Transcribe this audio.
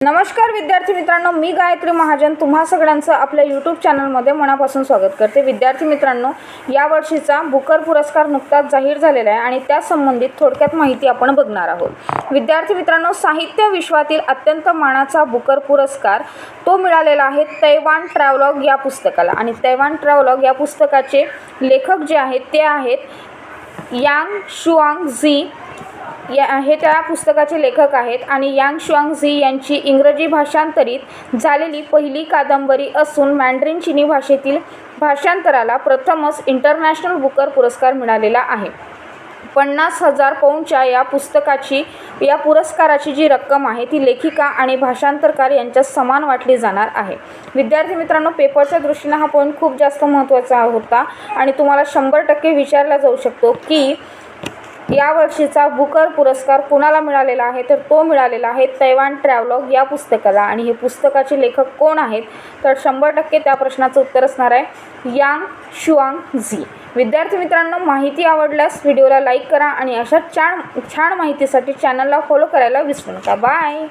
नमस्कार विद्यार्थी मित्रांनो, मी गायत्री महाजन तुम्हा सगळ्यांचं आपल्या यूट्यूब चॅनलमध्ये मनापासून स्वागत करते। विद्यार्थी मित्रांनो, यावर्षीचा बुकर पुरस्कार नुकताच जाहीर झालेला आहे आणि त्या संबंधित थोडक्यात माहिती आपण बघणार आहोत। विद्यार्थी मित्रांनो, साहित्य विश्वातील अत्यंत मानाचा बुकर पुरस्कार तो मिळालेला आहे तैवान ट्रॅव्हलॉग या पुस्तकाला। आणि तैवान ट्रॅव्हलॉग या पुस्तकाचे लेखक जे आहेत ते आहेत यांग शुआंग झी हे त्या पुस्तकाचे लेखक आहेत। आणि यांग शुआंग झी यांची इंग्रजी भाषांतरित झालेली पहिली कादंबरी असून मॅन्ड्रिन चीनी भाषेतील भाषांतराला प्रथमच इंटरनॅशनल बुकर पुरस्कार मिळालेला आहे। 50,000 पौंडच्या या पुरस्काराची जी रक्कम आहे ती लेखिका आणि भाषांतरकार यांच्यात समान वाटली जाणार आहे। विद्यार्थी मित्रांनो, पेपरच्या दृष्टीने हा पॉईंट खूप जास्त महत्त्वाचा होता आणि तुम्हाला 100% विचारला जाऊ शकतो की यावर्षीचा बुकर पुरस्कार कोणाला मिळालेला आहे, तर तो मिळालेला आहे तैवान ट्रॅव्हलॉग या पुस्तकाला। आणि हे पुस्तकाचे लेखक कोण आहेत, तर 100% त्या प्रश्नाचं उत्तर असणार आहे यांग शुआंग झी। विद्यार्थी मित्रांनो, माहिती आवडल्यास व्हिडिओला लाईक करा आणि अशा छान माहितीसाठी चॅनलला फॉलो करायला विसरू नका। बाय।